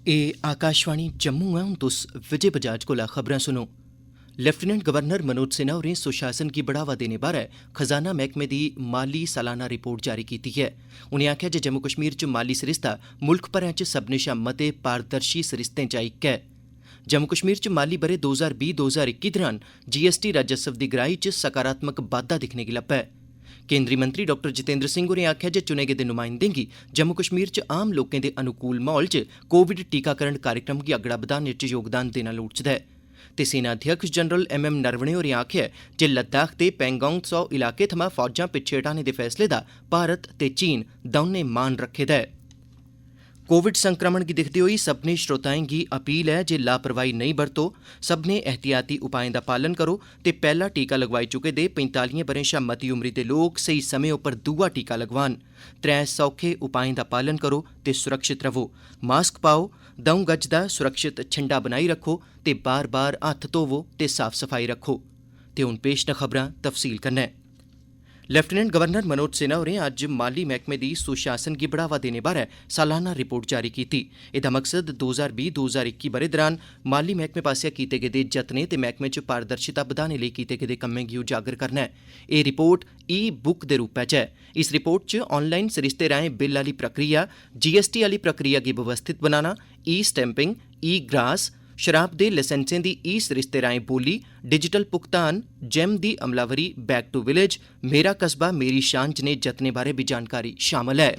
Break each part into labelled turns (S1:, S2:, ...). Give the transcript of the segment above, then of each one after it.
S1: ए आकाशवाणी जम्मू है। हूँ तुस विजय बजाज कोला खबरां सुनो। लेफ्टिनेंट गवर्नर मनोज सिन्हा होरें सुशासन गी बढ़ावा देने बारै खजाना मैह्कमे दी माली सालाना रिपोर्ट जारी कीती है। उनें आखेआ जे जम्मू कश्मीर च माली सरिस्ता मुल्ख भरै च सभनें शा मते पारदर्शी सरिस्तें चा इक है। जम्मू कश्मीर च माली ब'रे 2020-2021 दौरान जीएसटी राजस्व दी गराई च सकारात्मक बाद्दा दिक्खने गी लब्भा है। केंद्री मंत्री डॉ जितेंद्र सिंह होरें आखेआ जे चुने गेदे नुमाइंदें गी जम्मू कश्मीर च आम लोकें दे अनुकूल माहौल च कोविड टीकाकरण कार्यक्रम गी अगड़ा बधाने च योगदान देना लोड़चदा है। ते सेना अध्यक्ष जनरल एम नरवणे होरें आखेआ जे लद्दाख दे पैंगोंग त्सो इलाके थमां फौजां पिच्छे हटाने दे फैसले दा भारत ते चीन दौनें मान रक्खे दा है। कोविड संक्रमण गी दिक्खदे होई सभनें श्रोताएं गी अपील है जे लापरवाही नेईं बरतो, सभनें एहतियाती उपाएं दा पालन करो ते पैह्ला टीका लगवाई चुके दे 45 ब'रें शा मती उमरी दे लोक सही समें उप्पर दूआ टीका लगवान। 3 सौखे उपाएं दा पालन करो ते सुरक्षित रवो। मास्क पाओ, 2 गज दा सुरक्षित छंडा बनाई रखो ते बार-बार हत्थ धोवो ते साफ सफाई रखो। ते हुण पेश न खबरां तफसील कन्नै। लेफ्टिनेंट गवर्नर मनोज सिन्हा होरें अज्ज माली मैह्कमे दी सुशासन गी बढ़ावा देने बारै सालाना रिपोर्ट जारी कीती। एह्दा मकसद 2020-2021 ब'रे दौरान माली मैह्कमे पास्सेआ कीते गेदे जतनें ते मैह्कमे च पारदर्शिता बधाने लेई कीते गेदे कम्में गी उजागर करना है। एह् रिपोर्ट ई-बुक दे रूपै च है। इस रिपोर्ट च ऑनलाइन सरिस्ते राएं बिल आह्ली प्रक्रिया, जीएसटी आह्ली प्रक्रिया गी व्यवस्थित बनाना, ई-स्टैंपिंग, ई-ग्रास, शराब दे लाइसेंसें दी ई सरिस्ते राएं बोली, डिजिटल भुगतान, जेम दी अमलावरी, बैक टू विलेज, मेरा कस्बा मेरी शान जनेह् जतनें बारै बी जानकारी शामल है।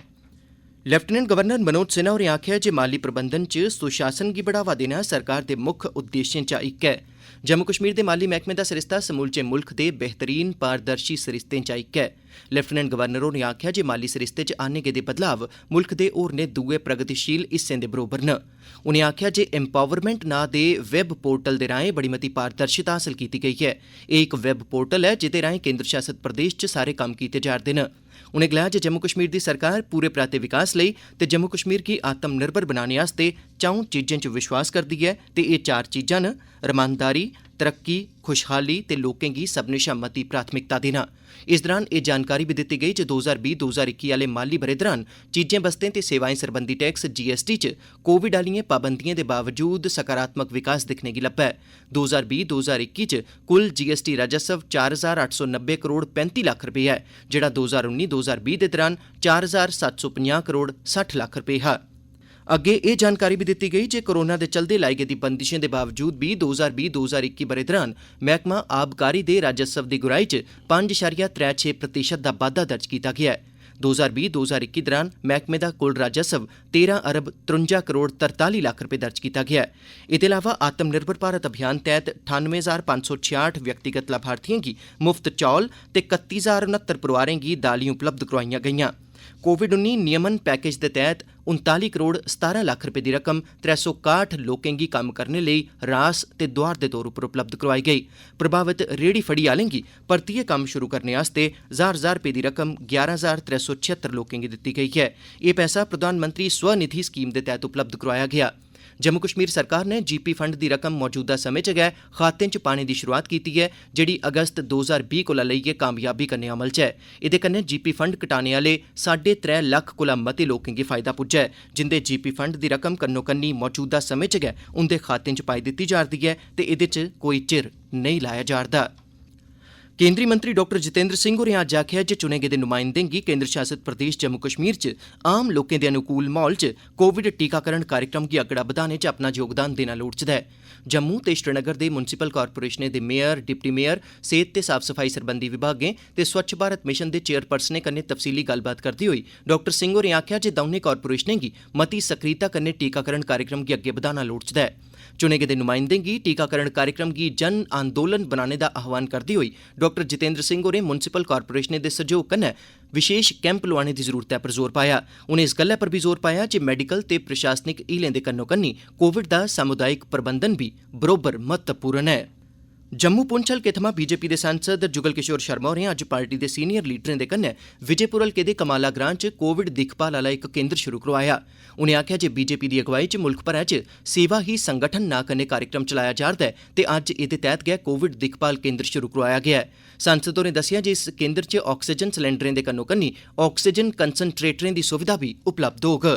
S1: लेफ्टिनेंट गवर्नर मनोज सिन्हा होरें आखेआ जे माली प्रबंधन च सुशासन गी बढ़ावा देना सरकार दे मुक्ख उद्देश्यें चा इक है। जम्मू कश्मीर दे माली मैह्कमे दा सरिस्ता समूलचे मुल्ख दे बेहतरीन पारदर्शी सरिस्तें चा इक है। लेफ्टिनेंट गवर्नर होरें आखेआ जे माली सरिस्ते च आने गेदे बदलाव मुल्ख दे होरनें दुए प्रगतिशील हिस्सें दे बरोबर न। उनें आखेआ जे एम्पावरमेंट नां दे वैब पोर्टल दे राएं बड़ी मती पारदर्शिता हासल कीती गेई है। एह् इक वैब पोर्टल है जेह्दे राएं केंद्र शासित प्रदेश च सारे कम्म कीते जा'रदे न। उनें गलाया जे जम्मू कश्मीर दी सरकार पूरे पराते विकास लेई ते जम्मू कश्मीर गी आत्म निर्भर बनाने आस्तै 4 चीजें च विश्वास करदी है ते एह् 4 चीजां न: रमानदारी, तरक्की, खुशहाली ते लोकें गी सभनें शा मती प्राथमिकता देना। इस दौरान एह् जानकारी बी दित्ती गेई जे 2020-2021 आह्ले माली ब'रे दौरान चीजें बस्तें ते सेवाएं सरबंधी टैक्स जीएसटी च कोविड आह्लिएं पाबंदिएं दे बावजूद सकारात्मक विकास दिक्खने गी लब्भा है। 2020-2021 च कुल जीएसटी राजस्व 4,890 करोड़ 35 लक्ख रपेऽ है, जेह्ड़ा 2019-2020 दे दौरान 4,750 करोड़ 60 लक्ख रपेऽ हा। अग्गे एह् जानकारी बी दित्ती गेई जे कोरोना दे चलदे लाई गेदी बंदिशें दे बावजूद बी 2020-2021 ब'रे दौरान मैह्कमा आबकारी दे राजस्व दी गुराई च 5.36% दा बाद्दा दर्ज कीता गेआ है। 2020-2021 दौरान मैह्कमे दा कुल राजस्व 13 अरब 53 करोड़ 43 लक्ख रपेऽ दर्ज कीता गेआ है। एह्दे अलावा आत्म निर्भर भारत अभियान तैह्त 98,566 व्यक्तिगत लाभार्थियें गी मुफ्त चौल ते 31,069 परोआरें गी दालीं उपलब्ध करोआईआं गेईआं। कोविड-19 नियमन पैकेज दे तैह्त 39 करोड़ 17 लक्ख रपेऽ दी रकम 361 लोकें गी कम्म करने लेई रास ते दोआर दे तौर उप्पर उपलब्ध करोआई गेई। प्रभावित रेहड़ी फड़ी आह्लें गी परतियै कम्म शुरू करने आस्तै 1,000 रपेऽ दी रकम 11,376 लोकें गी दित्ती गेई है। एह् पैसा प्रधानमंत्री स्वनिधि स्कीम दे तैह्त उपलब्ध करोआया गेआ। जम्मू कश्मीर सरकार ने जीपी फंड दी रकम मौजूदा समें च गै खातें च पाने दी शुरुआत कीती है, जेह्ड़ी अगस्त 2020 कोला लेइयै कामयाबी कन्नै अमल च है। एह्दे कन्नै जीपी फंड कटाने आह्ले 3.5 लक्ख कोला मते लोकें गी फायदा पुज्जा है, जिंदे जीपी फंड दी रकम कन्नो-कन्नी मौजूदा समें च गै उंदे खातें च पाई दित्ती जा'रदी ऐ ते एह्दे च कोई चिर नेईं लाया जा'रदा। केंद्री मंत्री डॉ जितेंद्र सिंह होरें अज्ज आखेआ जे चुने गेदे नुमाइंदें गी केंद्र शासित प्रदेश जम्मू कश्मीर च आम लोकें दे अनुकूल माहौल च कोविड टीकाकरण कार्यक्रम गी अगड़ा बधाने च अपना योगदान देना लोड़चदा है। जम्मू ते श्रीनगर दे मुंसिपल कारपोरेशनें दे मेयर, डिप्टी मेयर, सेहत ते साफ सफाई सरबंधी विभागें ते स्वच्छ भारत मिशन दे चेयरपर्सनें कन्नै तफसीली गल्लबात करदे होई डॉ सिंह होरें आखेआ जे दौनें कारपोरेशनें गी मती सक्रियता कन्नै टीकाकरण कार्यक्रम गी अग्गे बधाना लोड़चदा है। चुने गेदे नुमाइंदें गी टीकाकरण कार्यक्रम गी जन आंदोलन बनाने दा आह्वान करदे होई डॉ जितेंद्र सिंह होरें मुंसिपल कारपोरेशनें दे सैह्योग कन्नै विशेष कैंप लोआने दी जरूरतै पर जोर पाया। उनें इस गल्लै पर बी जोर पाया जे मैडिकल ते प्रशासनिक हीलें दे कन्नो-कन्नी कोविड दा सामुदायिक प्रबंधन बी बरोबर महत्वपूर्ण है। जम्मू पुंछ हल्के थमां बीजेपी दे सांसद जुगल किशोर शर्मा होरें अज्ज पार्टी दे सीनियर लीडरें दे कन्नै विजयपुर हल्के दे कमाला ग्रां च कोविड दिक्खभाल आह्ला इक केंद्र शुरू करोआया। उनें आखेआ जे बीजेपी दी अगुवाई च मुल्ख भरै च सेवा ही संगठन नां कन्नै कार्यक्रम चलाया जा'रदा ऐ ते अज्ज एह्दे तैह्त गै कोविड दिक्खभाल केंद्र शुरू करोआया गेआ ऐ। सांसद होरें दस्सेआ जे इस केंद्र च आक्सीजन सिलेंडरें दे कन्नो-कन्नी आक्सीजन कंसनट्रेटरें दी सुविधा बी उपलब्ध होग।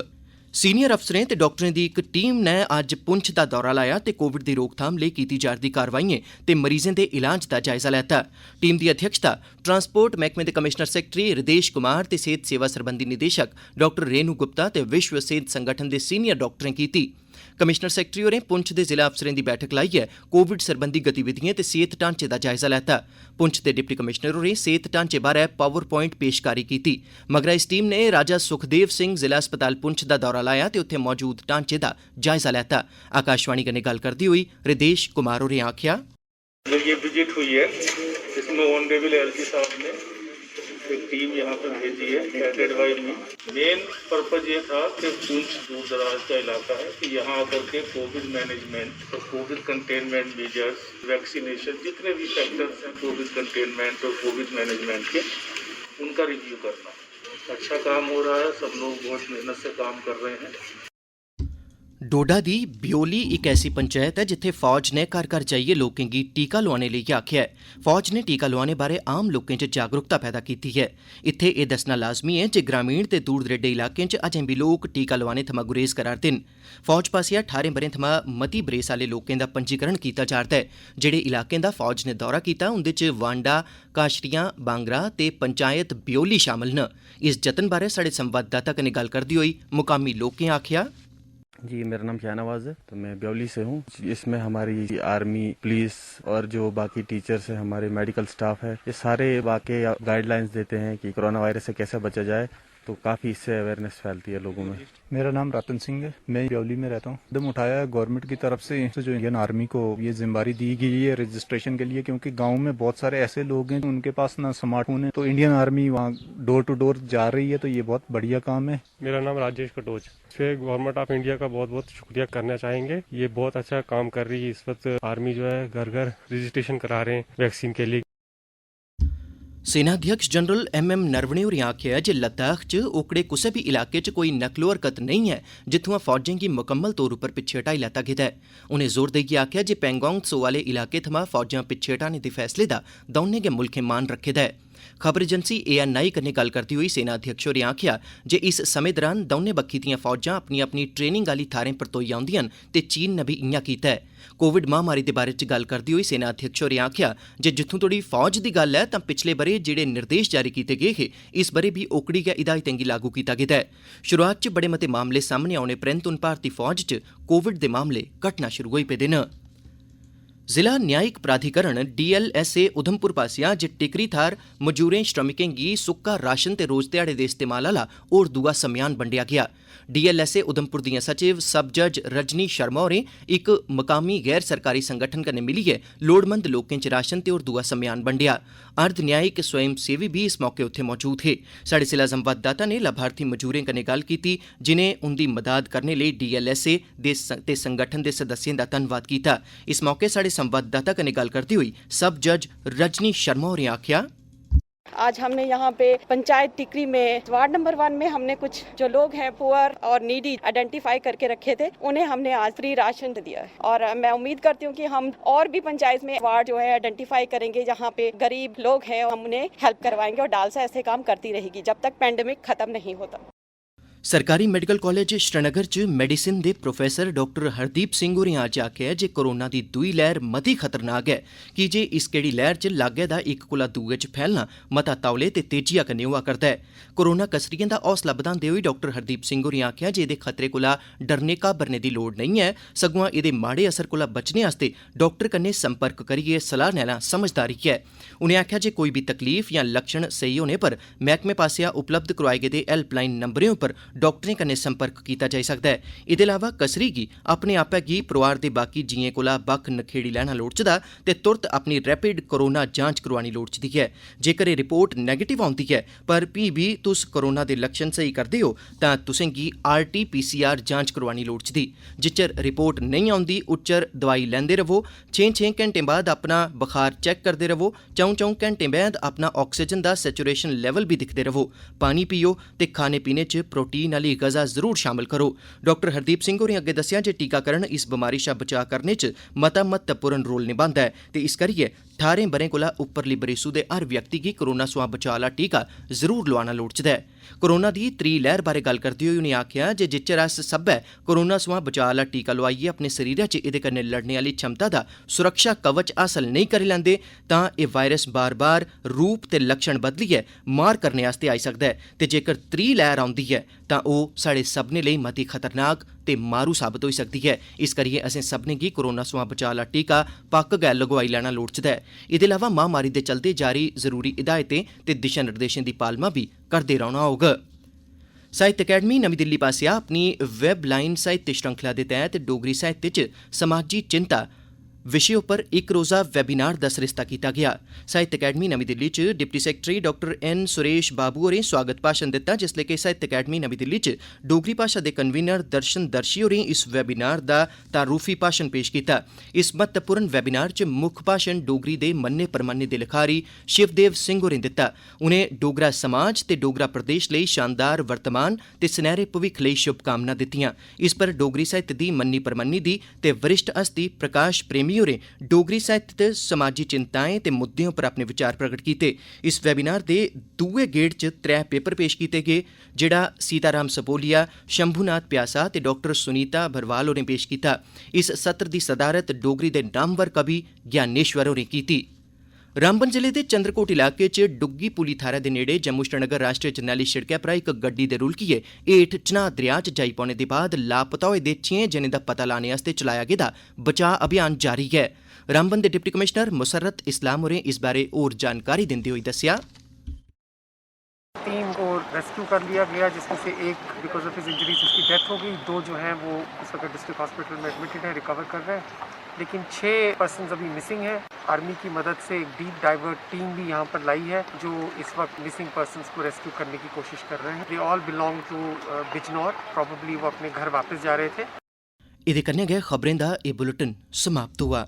S1: सीनियर अफसरें ते डॉक्टरें दी इक टीम ने अज्ज पुंछ दा दौरा लाया ते कोविड दी रोकथाम लेई कीती जा'रदी कारवाइएं ते मरीजें दे इलाज दा जायजा लैता। टीम दी अध्यक्षता ट्रांसपोर्ट मैह्कमे दे कमिशनर सैक्रेटरी हृदेश कुमार ते सेहत सेवा सरबंधी निदेशक डॉक्टर रेणु गुप्ता ते विश्व सेहत संगठन दे सीनियर डॉक्टरें कीती। कमिशनर सैक्रेटरी होरें पुंछ दे जिला अफसरें दी बैठक लाइयै कोविड सरबंधी गतिविधिएं ते सेहत ढांचे दा जायजा लैता। पुंछ दे डिप्टी कमिशनर होरें सेहत ढांचे बारै पावर प्वाइंट पेशकारी कीती। मगरा इस टीम ने राजा सुखदेव सिंह जिला अस्पताल पुंछ दा दौरा लाया ते उत्थे मौजूद ढांचे दा जायजा लैता। आकाशवाणी कन्नै गल्ल करदे होई हृदेश कुमार होरें आखेआ,
S2: ये विजिट हुई है, इसमें ऑनरेबल एलजी साहब ने एक टीम यहाँ पर भेजी है, headed by me. Main purpose ये था कि पुंछ दूर दराज का इलाका है, कि यहाँ आकर के कोविड मैनेजमेंट और कोविड कंटेनमेंट मेजर्स, वैक्सीनेशन, जितने भी फैक्टर्स हैं कोविड कंटेनमेंट और कोविड मैनेजमेंट के, उनका रिव्यू करना। अच्छा काम हो रहा है, सब लोग बहुत मेहनत से काम कर रहे हैं।
S1: डोडा दी ब्योली इक ऐसी पंचायत है जिथे फौज ने घर घर जाइयै लोकें गी टीका लोआने लेई आखेआ है। फौज ने टीका लोआने बारै आम लोकें च जागरूकता पैदा कीती है। इत्थे एह् दस्सना लाजमी है जे ग्रामीण ते दूर दरेडे इलाकें च अजें बी लोक टीका लोआने थमां गुरेज करा'रदे न। फौज पास्सेआ 18 ब'रें थमां मती बरेस आह्ले लोकें दा पंजीकरण कीता जा'रदा है। जेह्ड़े इलाकें दा फौज ने दौरा कीता उंदे च वांडा, काशरियां, बांगरा ते पंचायत ब्योली शामल न। इस जतन बारै साढ़े संवाददाता कन्नै गल्ल करदे होई मुकामी लोकें आखेआ,
S3: जी मेरा नाम शाहनवाज है, तो मैं ब्योली से हूँ। इसमें हमारी आर्मी, पुलिस और जो बाकी टीचर्स हैं, हमारे मेडिकल स्टाफ है, ये सारे वाकई गाइडलाइंस देते हैं कि कोरोना वायरस से कैसे बचा जाए, तो काफ़ी इससे अवेयरनेस फैलती है लोगों में।
S4: मेरा नाम रतन सिंह है, मैं ब्योली में रहता हूँ। कदम उठाया है गवर्नमेंट की तरफ से जो इंडियन आर्मी को ये जिम्मेदारी दी गई है रजिस्ट्रेशन के लिए, क्योंकि गांव में बहुत सारे ऐसे लोग हैं उनके पास ना स्मार्टफोन है, तो इंडियन आर्मी वहाँ डोर टू डोर जा रही है, तो ये बहुत बढ़िया काम है।
S5: मेरा नाम राजेश कटोच। इस पे गवर्नमेंट ऑफ इंडिया का बहुत बहुत शुक्रिया करना चाहेंगे। ये बहुत अच्छा काम कर रही है। इस वक्त आर्मी जो है घर घर रजिस्ट्रेशन करा रहे हैं वैक्सीन के लिए।
S1: सेनाध्यक्ष जनरल MM नरवणे होरें आखेआ जे लद्दाख च ओकड़े कुसै बी इलाके च कोई नकलो हरकत नेईं है जित्थुआं फौजें गी मुकम्मल तौर उप्पर पिच्छे हटाई लैता गेदा है। उनें जोर देइयै आखेआ जे पैंगोंग त्सो आह्ले इलाके थमां फौजां पिच्छे हटाने दे फैसले दा दौनें गै मुल्खें मान रक्खे दा है। खबर एजेंसी ANI कन्नै गल्ल करदे होई सेनाध्यक्ष होरें आखेआ जे इस समें दौरान दौनें बक्खी दियां फौजां अपनी अपनी ट्रेनिंग आह्ली थाह्रें परतोई औंदियां न ते चीन ने भी इ'यां कीता है। कोविड महामारी दे बारे च गल्ल करदे होई सेनाध्यक्ष होरें आखेआ जे जित्थुं तोड़ी फौज दी गल्ल ऐ तां पिछले ब'रे जेह्ड़े निर्देश जारी कीते गे हे इस ब'रे भी ओकड़ी गै हिदायतें गी लागू कीता गेदा है। शुरुआत च बड़े मते मामले सामने औने परैंत हून भारती फौज च कोविड दे मामले घटना शुरू होई पेदे न। जिला न्यायिक प्राधिकरण DLSA उधमपुर पास्सेआ अज्ज टिकरी थाह्र मजूरें श्रमिकें गी सुक्का राशन ते रोज ध्याड़े दे इस्तेमाल आह्ला होर दूआ सम्यान बंडेआ गेआ। DLSA उधमपुर दियां सचिव सब जज रजनी शर्मा होरें इक मकामी गैर सरकारी संगठन कन्नै मिलियै लोड़मंद लोकें च राशन ते होर दूआ सम्यान बंडेआ। अर्ध न्यायिक स्वयं सेवी भी इस मौके उत्थे मौजूद हे। साढ़े जिला संवाददाता ने लाभार्थी मजूरें कन्नै गल्ल कीती जिनें उंदी मदाद करने लेई DLSA ते संगठन दे सदस्यें दा धन्नवाद कीता। इस मौके साढ़े संवाददाता कन्नै गल्ल करदे होई सब जज रजनी शर्मा होरें आखेआ,
S6: आज हमने यहाँ पे पंचायत टिकरी में वार्ड नंबर 1 में हमने कुछ जो लोग हैं पुअर और नीडी आइडेंटिफाई करके रखे थे, उन्हें हमने आज फ्री राशन दिया है। और मैं उम्मीद करती हूँ कि हम और भी पंचायत में वार्ड जो है आइडेंटिफाई करेंगे जहाँ पे गरीब लोग हैं, हम उन्हें हेल्प करवाएंगे। और डालसा ऐसे काम करती रहेगी जब तक पैंडेमिक खत्म नहीं होता।
S1: सरकारी मेडिकल कॉलेज श्रीनगर च मेडिसिन दे प्रोफेसर डॉक्टर हरदीप सिंह होरें अज्ज आखेआ जे कोरोना दी दूई लैह्र मती खतरनाक है कि जे इस केड़ी लैह्र च लागै दा इक कोला दूए च फैलना मता तौले ते तेजिया कन्नै होआ करदा है। कोरोना कसरियें दा हौसला बधांदे होई डॉक्टर हरदीप सिंह होरें आखेआ जे एह्दे खतरे कोला डरने घाबरने दी लोड़ नेईं ऐ, सगुआं एह्दे माड़े असर कोला बचने आस्तै डॉक्टर कन्नै संपर्क करियै सलाह लैना समझदारी है। उनें आखेआ जे कोई बी तकलीफ जां लक्षण सेही होने पर मैह्कमे पास्सेआ उपलब्ध करोआए गेदे हैल्पलाइन नंबरें उप्पर डॉक्टरें कन्नै संपर्क कीता जाई सकदा है। एह्दे अलावा कसरी गी अपने आपै गी परोआर दे बाकी जीएं कोला बक्ख नखेड़ी लैना लोड़चदा ते तुरत अपनी रैपिड कोरोना जांच करोआनी लोड़चदी है। जेकर एह् रिपोर्ट नैगेटिव औंदी है पर फ्ही बी तुस कोरोना दे लक्षण स्हेई करदे हो तां तुसें गी RT-PCR जांच करोआनी लोड़चदी। जिच्चर रिपोर्ट नेईं औंदी उच्चर दवाई लैंदे रवो, 6-6 घैंटें बाद अपना बुखार चैक करदे रवो, 4-4 घैंटें बाद अपना ऑक्सीजन दा सैचुरेशन लेवल भी दिखदे रवो, पानी पियो ते खाने पीने च प्रोटीन आह्ली गज़ा जरूर शामल करो। डॉक्टर हरदीप सिंह होरें अग्गे दस्सेआ जे टीकाकरण इस बमारी शा बचाऽ करने च मता महत्वपूर्ण रोल निभांदा है ते इस करियै 18 ब'रें कोला उप्परली बरेसू दे हर व्यक्ति गी कोरोना सोयां बचाऽ आह्ला टीका जरूर लोआना लोड़चदा ऐ। कोरोना दी त्री लैह्र बारै गल्ल करदे होई उनें आखेआ जे जिच्चर अस सब्बै कोरोना सोयां बचाऽ आह्ला टीका लोआइयै अपने शरीरै च एह्दे कन्नै लड़ने आह्ली क्षमता दा सुरक्षा कवच हासल नेईं करी लैंदे तां एह् वायरस बार बार रूप ते लक्षण बदलियै मार करने आस्तै आई सकदा ऐ ते जेकर त्री लैह्र औंदी ऐ तां ओह् साढ़े सभनें लेई मती खतरनाक ते मारू साबत होई सकदी ऐ। इस करियै असें सभनें गी कोरोना सोयां बचाऽ आह्ला टीका पक्क गै लगोआई लैना लोड़चदा ऐ। एह्दे अलावा महामारी दे चलदे जारी जरूरी हिदायतें ते दिशा निर्देशें दी पालमा बी करदे रौह्ना होग। साहित्य अकैडमी नमीं दिल्ली पासेआ अपनी वैब लाइन साहित्य श्रृंखला दे तैह्त डोगरी साहित्य च समाजी चिंता विशे उप्पर इक रोज़ा वैबीनार दा सरिस्ता कीता गेआ। साहित्य अकैडमी नमीं दिल्ली च deputy secretary doctor N Suresh Babu होरें स्वागत भाषण दित्ता, जिसलै कि साहित्य अकैडमी नमीं दिल्ली च डोगरी भाशा दे कन्वीनर दर्शन दर्शी होरें इस वैबीनार दा तारुफी भाषण पेश कीता। इस महत्वपूर्ण वैबीनार च मुक्ख भाषण डोगरी दे मन्ने परमन्ने दे लिखारी शिवदेव सिंह होरें दित्ता। उनें डोगरा समाज ते डोगरा प्रदेश लेई शानदार वर्तमान ते सनैह्रे भविक्ख लेई शुभकामनां दित्तियां। इस पर डोगरी साहित्य दी मन्नी परमन्नी दी ते वरिष्ठ हस्ती प्रकाश प्रेमी होरें डोगरी साहित्य ते समाजी चिंताएं ते मुद्दें उप्पर अपने विचार प्रगट कीते। इस वैबीनार दे दूए गेड़ च 3 पेपर पेश कीते गे, जेह्ड़ा सीताराम सपोलिया, शंभुनाथ प्यासा ते डाक्टर सुनीता भरवाल होरें पेश कीता। इस सत्र दी सदारत डोगरी दे नामवर कवि ज्ञानेश्वर होरें कीती। रामबन जिले दे चंद्रकोट इलाके च डुग्गी पुली थाह्रै दे नेड़े जम्मू श्रीनगर राष्ट्रीय जरनैली शिड़कै परा इक गड्डी दे रुलकियै हेठ चनाह दरेआ च जाई पौने दे बाद लापता होए दे 6 जनें दा पता लाने आस्तै चलाया गेदा बचाऽ अभियान जारी ऐ। रामबन दे डिप्टी कमिश्नर मुसर्रत इस्लाम होरें इस बारै होर जानकारी दिंदे होई दस्सेआ,
S7: 3 को रेस्क्यू कर लिया गया, जिसमें से एक बिकॉज ऑफ हिज इंजरीज उसकी डेथ हो गई। 2 जो हैं वो इस वक्त डिस्ट्रिक्ट हॉस्पिटल में एडमिटेड हैं, रिकवर कर रहे हैं, लेकिन 6 पर्सन अभी मिसिंग हैं। आर्मी की मदद से एक डीप डाइवर्ट टीम भी यहाँ पर लाई है, जो इस वक्त मिसिंग पर्सनस को रेस्क्यू करने की कोशिश कर रहे हैं। They all belong to Bijnor, probably वो अपने घर वापस जा रहे थे।
S1: एह्दे कन्नै गै खबरें दा एह् बुलेटिन समाप्त हुआ।